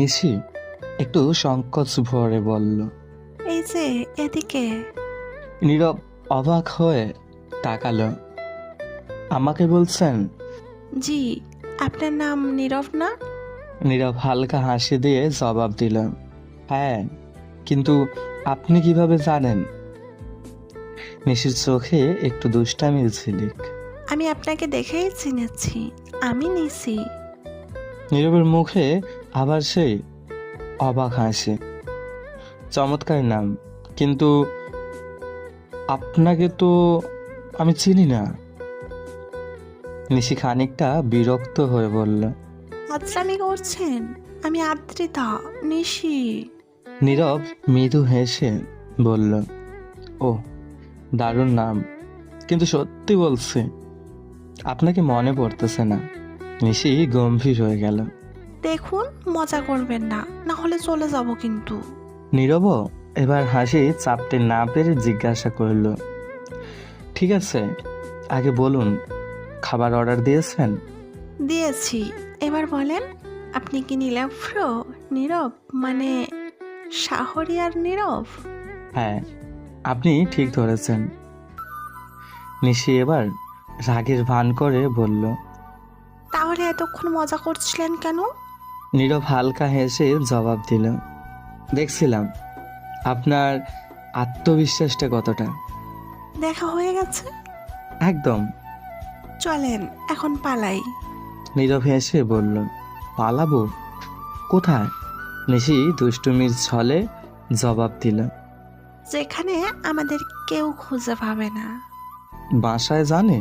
নিশি একটু সংকোচ ভরে বলল। এই যে এদিকে। নীরব অবাক হয়ে তাকালো। আমাকে বলছেন? জি, আপনার নাম নীরব না? নীরব হালকা হাসি দিয়ে জবাব দিল, হ্যাঁ, কিন্তু আপনি কিভাবে জানেন? নিশির চোখে একটু দুষ্টামির ঝিলিক। আমি আপনাকে দেখেই চিনেছি। আমি নিশি। নীরবের মুখে আবার সেই অবাক হাসি। চমৎকার নাম, কিন্তু আপনাকে তো আমি চিনি না। নিশি খানিকটা বিরক্ত হয়ে বলল। আচ্ছামি করছেন? আমি আদ্রিতা, নিশি। নীরব মৃদু হেসে বলল, ও দারুণ নাম, কিন্তু সত্যি বলছি আপনাকে মনে পড়তেছে না। নিশি গম্ভীর হয়ে গেল। দেখুন, মজা করবেন না, না হলে চলে যাব কিন্তু। নীরব এবার হাসি চাপতে না পেরে জিজ্ঞাসা করল, ঠিক আছে, আগে বলুন, খাবার অর্ডার দিয়েছেন? দিয়েছি। এবার বলেন, আপনি কি নীলাভ্র নীরব, মানে শাহরিয়ার নীরব? হ্যাঁ, আপনি ঠিক ধরেছেন। নিশি এবার রাগের ভান করে বলল। তাহলে এতক্ষণ মজা করছিলেন কেন? নীরব হালকা হেসে জবাব দিল, দেখছিলাম আপনার আত্মবিশ্বাসটা কতটা। দেখা হয়ে গেছে। একদম। চলেন এখন পালাই। নীরব হেসে বলল, পালাবো? কোথায়? নিশি দুষ্টুমির ছলে জবাব দিল, যেখানে আমাদের কেউ খুঁজে পাবে না। বাসায় জানে?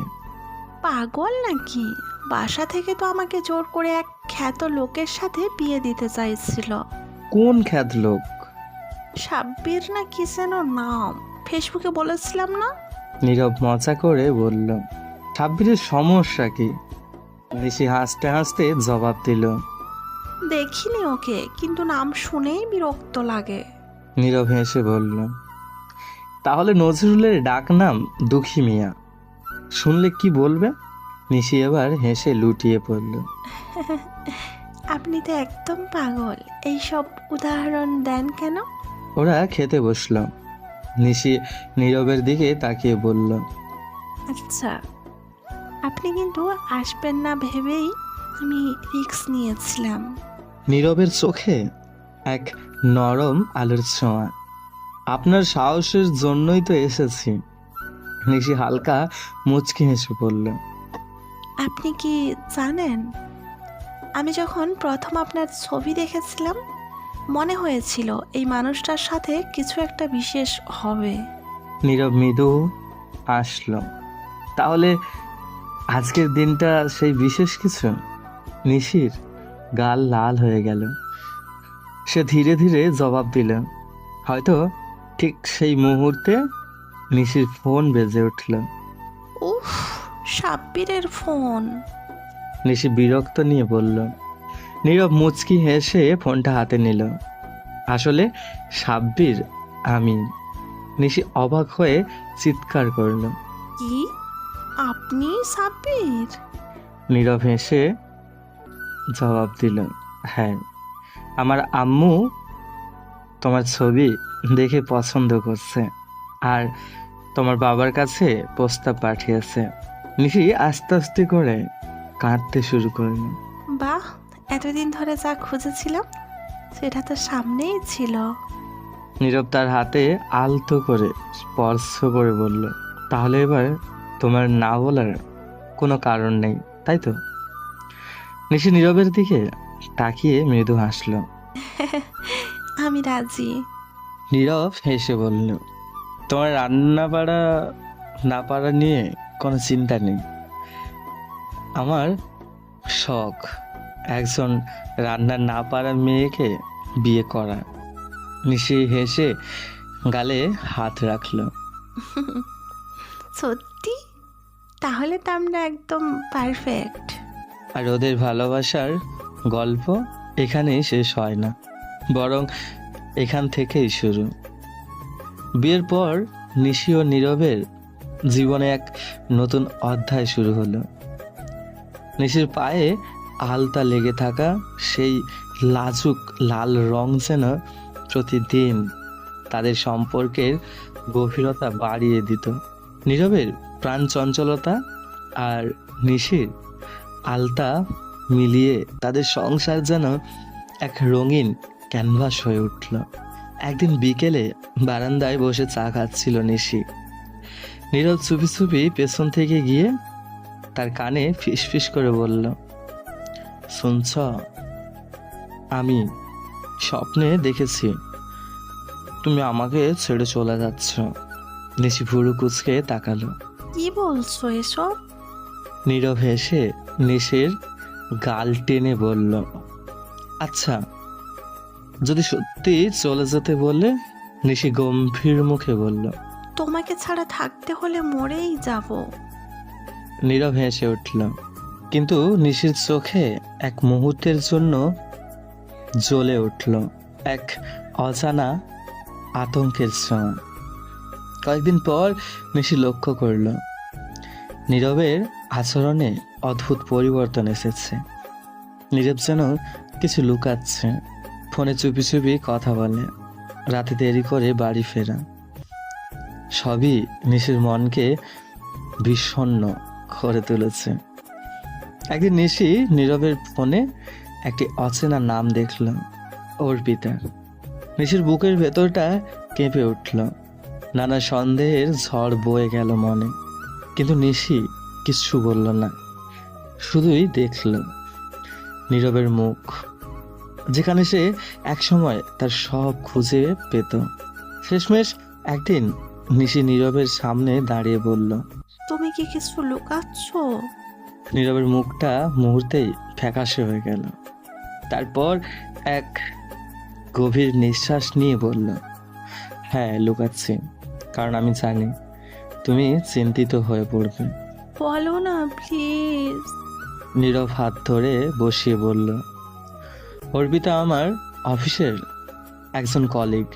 পাগল নাকি? বাসা থেকে তো আমাকে জোর করে এক খ্যাত লোকের সাথে বিয়ে দিতে চাইছিল। কোন খ্যাত লোক? সাব্বির না কি যেন নাম, ফেসবুকে বলেছিলাম না? নীরব মজা করে বলল, সাব্বিরের সমস্যা কি? নিশি হাসতে হাসতে জবাব দিল, দেখিনি ওকে, কিন্তু নাম শুনেই বিরক্ত লাগে। নীরব হেসে বলল, তাহলে নজরুলের ডাক নাম দুঃখী মিয়া, শুনলে কি বলবে? নিশি এবার হেসে লুটিয়ে পড়ল। আপনি তো একদম পাগল, এইসব উদাহরণ দেন কেন? ওরা খেতে বসল। নিশি নীরবের দিকে তাকিয়ে বলল, আচ্ছা, আপনি কিন্তু আসবেন না ভেবেই আমি রিস্ক নিয়েছিলাম। নীরবের চোখে এক নরম আলোর ছোঁয়া। আপনার সাহসের জন্যই তো এসেছি। নিশি হালকা মুচকি হেসে বলল, আপনি কি জানেন, আমি যখন প্রথম আপনার ছবি দেখেছিলাম মনে হয়েছিল এই মানুষটার সাথে কিছু একটা বিশেষ হবে। নীরব মৃদু আসলো, তাহলে আজকের দিনটা সেই বিশেষ কিছু? নিশির গাল লাল হয়ে গেল। সে ধীরে ধীরে জবাব দিল, হয়তো। ঠিক সেই মুহূর্তে নিশির ফোন বেজে উঠল। উফ, সাব্বিরের ফোন। নিশি বিরক্ত নিয়ে বলল। নীরব মুচকি হেসে ফোনটা হাতে নিল। আসলে সাব্বির আমি। নিশি অবাক হয়ে চিৎকার করল। কি? আপনি সাব্বির? নীরব হেসে জবাব দিল, হ্যাঁ, আমার আম্মু তোমার ছবি দেখে পছন্দ করছে আর তোমার বাবার কাছে প্রস্তাব পাঠিয়েছে। নিশি আস্তে আস্তে করে কাঁদতে শুরু করল। বাহ, এতদিন ধরে যা খুঁজেছিলাম সেটা তো সামনেই ছিল। নীরব তার হাতে আলতো করে স্পর্শ করে বলল, তাহলে এবার তোমার না বলার কোনো কারণ নেই, তাই তো? নিশি নীরবের দিকে তাকিয়ে মৃদু হাসল। আমি রাজি। নীরব হেসে বলল, তোমার রান্না পারা না পারা নিয়ে কোনো চিন্তা নেই। আমার শখ একজন রান্না না পারা মেয়েকে বিয়ে করা। নিশি হেসে গালে হাত রাখলো। সত্যি? তাহলে তো আমরা একদম পারফেক্ট। আর ওদের ভালোবাসার গল্প এখানেই শেষ হয় না, বরং এখান থেকেই শুরু। বিয়ের পর নিশি ও নীরবের জীবনে এক নতুন অধ্যায় শুরু হলো। নিশির পায়ে আলতা লেগে থাকা সেই লাজুক লাল রং যেন প্রতিদিন তাদের সম্পর্কের গভীরতা বাড়িয়ে দিত। নীরবের প্রাণ চঞ্চলতা আর নিশির আলতা মিলিয়ে তাদের সংসার যেন এক রঙিন ক্যানভাস হয়ে উঠল। একদিন বিকেলে বারান্দায় বসে চা খাচ্ছিল নিশি। নীরব চুপি চুপি পেছন থেকে গিয়ে তার কানে ফিসফিস করে বলল, শুনছ, আমি স্বপ্নে দেখেছি তুমি আমাকে ছেড়ে চলে যাচ্ছ। নিশি ভুরু কুচকে তাকালো। কি বলছো এসব? নীরব হেসে নিশির গাল টেনে বলল, আচ্ছা যদি সত্যি চলে যেতে বলে? নিশি গম্ভীর মুখে বলল। তোমাকে ছাড়া থাকতে হলে মরেই যাব। নীরব হেসে উঠল, কিন্তু নিশির চোখে এক মুহূর্তের জন্য জ্বলে উঠল এক অজানা আতঙ্কের ছোঁয়া। কয়েকদিন পর নিশি লক্ষ্য করল নীরবের আচরণে অদ্ভুত পরিবর্তন এসেছে। নীরব যেন কিছু লুকাচ্ছে, ফোনে চুপি চুপি কথা বলে, রাতে দেরি করে বাড়ি ফেরা। সবই নিশির মনকে বিষণ্ণ করে তুলেছে। একদিন নিশি নীরবের ফোনে একটি অচেনা নাম দেখল, অর্পিতা। নিশির বুকের ভেতরটা কেঁপে উঠল, নানা সন্দেহের ঝড় বয়ে গেল মনে। কিন্তু নিশি কিচ্ছু বলল না, শুধুই দেখল নীরবের মুখ, যেখানে সে একসময় তার সব খুঁজে পেত। শেষমেশ একদিন নিশি নীরবের সামনে দাঁড়িয়ে বলল, তুমি কি কিছু লুকাচ্ছ? নীরবের মুখটা মুহূর্তেই ফ্যাকাশে হয়ে গেল। তারপর এক গভীর নিঃশ্বাস নিয়ে বলল, হ্যাঁ লুকাচ্ছি, কারণ আমি জানি তুমি চিন্তিত হয়ে পড়বে। বলো না প্লিজ। নীরব হাত ধরে বসিয়ে বলল, অর্পিতা আমার অফিসের একজন কলিগ,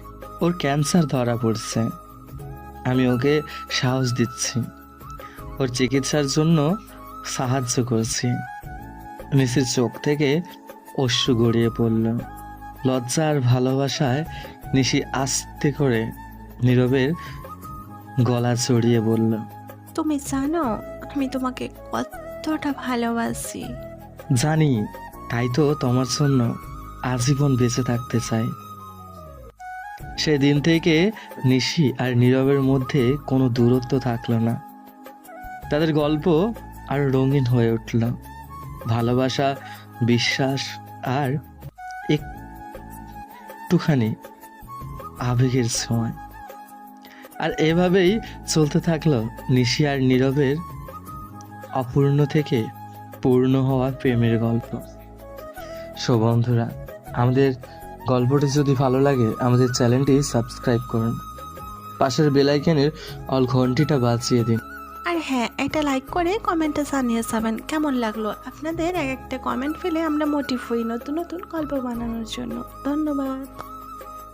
ওর ক্যান্সার ধরা পড়ছে। আমি ওকে সাহস দিচ্ছি, ওর চিকিৎসার জন্য সাহায্য করছি। নিশির চোখ থেকে অশ্রু গড়িয়ে পড়ল। লজ্জা আর ভালোবাসায় নিশি আস্তে করে নীরবের গলা জড়িয়ে বলল, তুমি জানো আমি তোমাকে কতটা ভালোবাসি। জানি, তাই তো তোমার জন্য আজীবন বেঁচে থাকতে চাই। সেদিন থেকে নিশি আর নীরবের মধ্যে কোনো দূরত্ব থাকলো না। তাদের গল্প আর রঙিন হয়ে উঠল, ভালোবাসা, বিশ্বাস আর একটুখানি আবেগের ছোঁয়া। আর এভাবেই চলতে থাকলো নিশি আর নীরবের অপূর্ণ থেকে পূর্ণ হওয়া প্রেমের গল্প। সো বন্ধুরা, আমাদের গল্পটি যদি ভালো লাগে আমাদের চ্যানেলটি সাবস্ক্রাইব করুন, পাশের বেল আইকনের অল ঘন্টিটা বাজিয়ে দিন। আর হ্যাঁ, একটা লাইক করে কমেন্টে জানিয়ে যাবেন কেমন লাগলো। আপনাদের এক একটা কমেন্ট পেলে আমরা মোটিভ হই নতুন নতুন গল্প বানানোর জন্য। ধন্যবাদ।